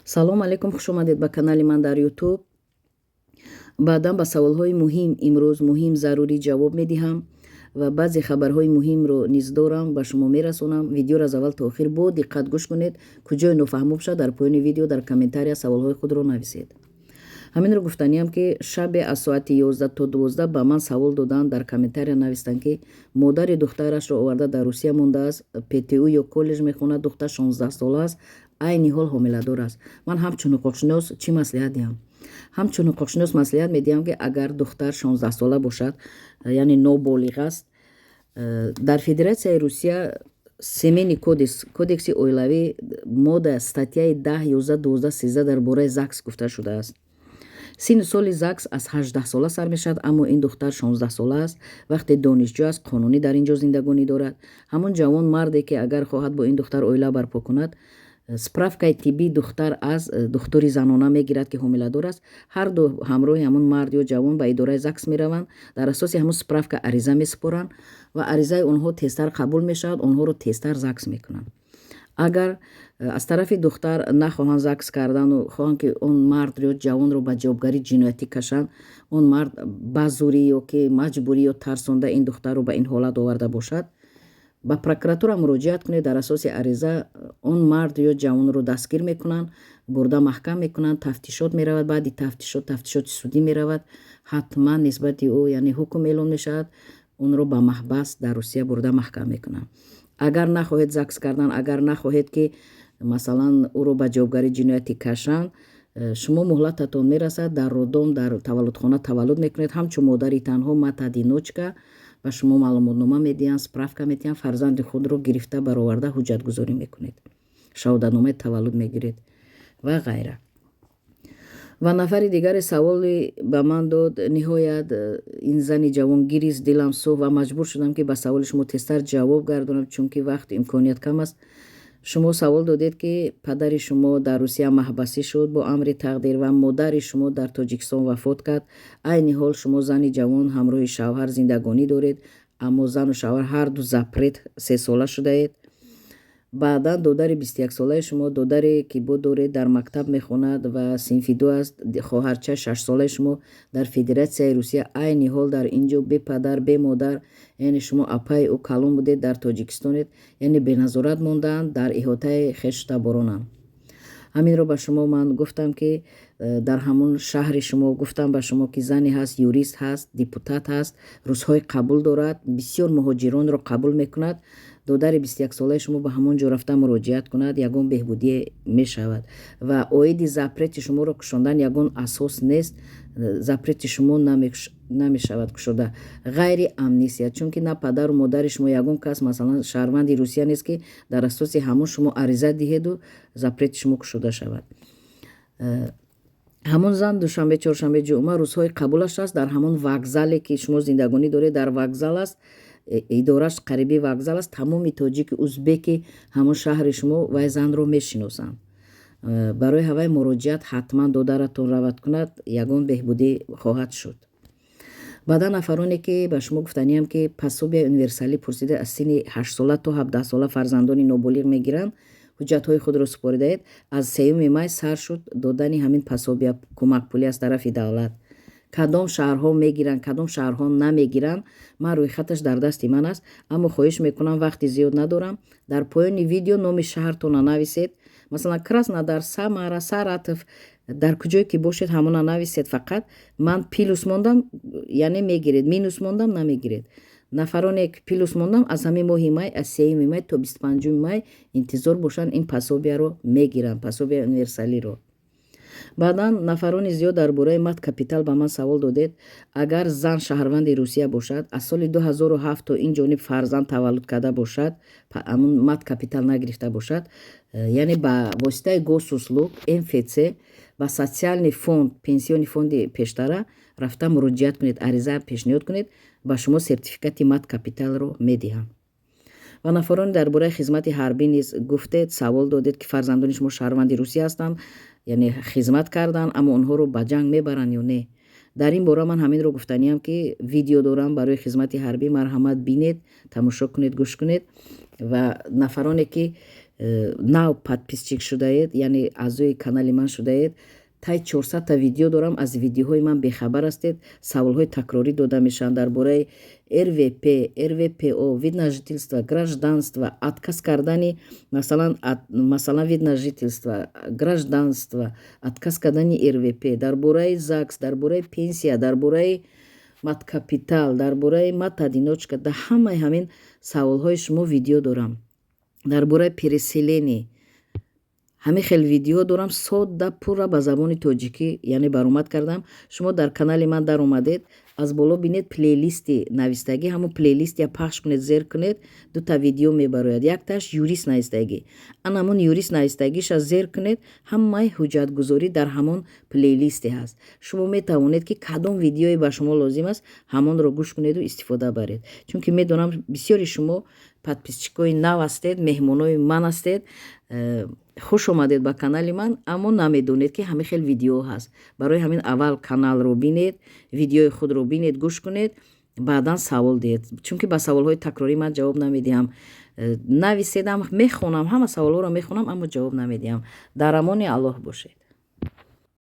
салом алейкум, хуш омадед ба канали ман дар ютуб. баъдан ба саволҳои муҳим имрӯз муҳим зарурӣ ҷавоб медиҳам ва баъзе хабарҳои муҳимро низ дорам ба шумо мерасонам. Видеоро аз аввал то охир бо диққат гӯш кунед. Куҷое нофаҳмо шуд, дар поёни видео дар комментария саволҳои худро нависед. ҳаминро гуфтаниам ки шабе аз соати 11 то 12 ба ман савол доданд, дар комментария навистанд ки модари духтарашро оварда дар Русия мондааст, ПТУ ё коллеж мехонад, духтар 16 сола аст, айни ҳол ҳомиладор аст. ман ҳамчун ҳуқуқшинос чӣ маслиҳат диҳам? ҳамчун ҳуқуқшинос маслиҳат медиҳам ки агар духтар 16 сола бошад, яъне ноболиғ аст, дар Федератсияи Русия семени кодекси оилавӣ мода статьяи 10, 11, 12, 13 дар бораи ЗАГС гуфта шудааст. синни соли ЗАГС аз 18 сола сар мешавад, аммо ин духтар 16 сола аст. вақте донишҷӯ аст, қонунӣ дар ин ҷо зиндагонӣ дорад. ҳамон ҷавон марде ки агар хоҳад бо ин духтар оила барпо кунад, справкаи тиббии духтар аз духтури занона мегирад ки ҳомиладор аст. ҳар ду ҳамроҳи ҳамон мард ё ҷавон ба идораи ЗАГС мераванд, дар асоси ҳамон справка ариза месупоранд ва аризаи онҳо тезтар қабул мешавад, онҳоро тезтар ЗАГС мекунанд. агар аз тарафи духтар нахоҳанд ЗАГС кардану хоҳанд ки он мард ё ҷавонро ба ҷавобгарии ҷиноятӣ кашанд, он мард ба зурӣ ё ки маҷбурӣ ё тарсонда ин духтарро ба ин ҳолат оварда бошад, ба прокуратура муроҷиат кунед. дар асоси ариза он мард ё ҷавонро дастгир мекунанд, бурда маҳкам мекунанд, тафтишот меравад, баъди тафтишоти судӣ меравад, ҳатман нисбати ӯ яъне ҳукм эълон мешавад, онро ба маҳбас дар Русия бурда маҳкам мекунанд. агар нахоҳед ЗАГС кардан, агар нахоҳед ки масалан ӯро ба ҷавобгарии ҷиноятӣ кашанд, шумо муҳлататон мерасад, дар роддом дар таваллудхона таваллуд мекунед. ҳамчун модари танҳо мат-одиночка ба шумо маълумотнома медиҳанд, справка медиҳанд, фарзанди худро гирифта бароварда ҳуҷҷатгузорӣ мекунед, шаҳодатномаи таваллуд мегиред ва ғайра. ва нафари дигаре саволи ба ман дод, ниҳоят ин зани ҷавон гирист, дилам сух ва маҷбур шудам ки ба саволи шумо тезтар ҷавоб гардонам, чунки вақт имконият кам аст. шумо савол додед ки падари шумо дар Русия маҳбасӣ шуд бо амри тақдир ва модари шумо дар Тоҷикистон вафот кард. айни ҳол шумо зани ҷавон ҳамроҳи шавҳар зиндагонӣ доред, аммо зану шавҳар ҳарду запрет 3 сола шудаед. баъдан додари 21 солаи шумо, додаре ки бо доред дар мактаб мехонад ва синфи 2 аст, хоҳарча 6 солаи шумо дар Федератсияи Русия айни ҳол дар ин ҷо бе падар бе модар, яъне шумо апаи ӯ калон будед, дар Тоҷикистонед, яъне беназорат мондаанд, дар иҳотаи хештаборонанд. ҳаминро ба шумо ман гуфтам ки дар ҳамон шаҳри шумо гуфтам ба шумо ки зане ҳаст, юрист ҳаст, депутат ҳаст, рӯзҳои қабул дорад, бисёр муҳоҷиронро қабул мекунад. додари 21 солаи шумо ба ҳамон ҷо рафта муроҷиат кунад, ягон беҳбудие мешавад ва оиди запрети шуморо кушондан ягон асос нест. запрети шумо намешавад кушода, ғайри амнистия, чунки на падару модари шумо ягон кас масалан шаҳрванди Русия нест ки дар асоси ҳамон шумо ариза диҳеду запрети шумо кушода шавад. ҳамон зан душанбе, чоршанбе, ҷумъа рӯзҳои қабулаш аст, дар ҳамон вокзале ки шумо зиндагонӣ доред, дар вокзал аст, идораш қариби вокзал аст. тамоми тоҷики, узбеки ҳамон шаҳри шумо вай занро мешиносанд. барои ҳавай муроҷиат ҳатман додаратон равад кунад, ягон беҳбудӣ хоҳад шуд. баъдан нафароне ки ба шумо гуфтаниам ки пособияи универсалӣ пурсида аз синни 8 сола то 17 сола фарзандони ноболиғ мегиранд, ҳуҷҷатҳои худро супоридаед. аз 3 май сар шуд додани ҳамин пособия кӯмакпулӣ аз тарафи давлат. кадом шаҳрҳо мегиранд, кадом шаҳрҳо намегиранд, ман рӯйхаташ дар дасти ман аст, аммо хоҳиш мекунам, вақти зиёд надорам, дар поёни видео номи шаҳртона нависед. масалан Краснодар, Самара, Саратов, дар куҷое ки бошед ҳамона нависед. фақат ман пилус мондам, яъне мегиред, минус мондам намегиред. нафароне ки пилус мондам аз ҳамин моҳи май, аз 3 май то 25 май интизор бошанд, ин пособияро мегиранд, пособияи универсалиро. баъдан нафарони зиёд дар бораи мат капитал ба ман савол додед. агар зан шаҳрванди Русия бошад, аз соли 2007 то ин ҷониб фарзанд таваллуд карда бошад, амн мат капитал нагирифта бошад, яъне ба воситаи госуслуг МФЦ ба социални фонд, пенсиони фонди пештара рафта муроҷиат кунед, ариза пешниҳод кунед, ба шумо сертификати мат капиталро медиҳанд. ва нафарони дар бораи хизмати ҳарбӣ низ гуфтед, савол додед ки фарзандони шумо шаҳрванди Русия ҳастанд, яъне хизмат карданд, аммо онҳоро ба ҷанг мебаранд ё не. дар ин бора ман ҳаминро гуфтаниам ки видео дорам барои хизмати ҳарбӣ, марҳамат бинед, тамошо кунед, гӯш кунед. ва нафароне ки нав подписчик шудаед, яъне аъзои канали ман шудаед. Тай 400 видео дорам. Аз видеоҳои ман бехабар ҳастед. Саволҳои такрорӣ дода мешаванд дар бораи РВП, РВПО, вид на жительство, гражданство, отказ кардани масалан вид на жительство, гражданство, отказ кардани РВП, дар бораи ЗАГС, дар бораи пенсия, дар бораи маткапитал, дар бораи матодиночка, дар ҳамаи ҳамин саволҳои шумо видео дорам. дар бораи переселение ҳамин хел видео дорам. Содда пурра ба забони тоҷикӣ яъне баромад кардам. Шумо дар канали ман дар омадед, аз боло бинед плейлисти навистагӣ, ҳамун плейлист я пахш кунед, зер кунед, дута видео мебарояд. Якташ юрист навистагӣ, анамун юрист навистагиша зер кунед, ҳамаи ҳуҷҷатгузорӣ дар ҳамон плейлисте ҳаст. Шумо метавонед ки кадом видеое ба шумо лозим аст, ҳамонро гӯш кунеду истифода баред. Чунки медонам бисёри шумо подписчикои нав ҳастед, меҳмонои ман ҳастед. хуш омадед ба канали ман, аммо намедонед ки ҳамин хел видео ҳаст. Барои ҳамин аввал каналро бинед, видеои худро бинед, гӯш кунед, баъдан савол диҳед. Чунки ба саволҳои такрорӣ ман ҷавоб намедиҳам. Нависедам, мехонам, ҳама саволҳоро мехонам, аммо ҷавоб намедиҳам. Дар амони Аллоҳ бошед.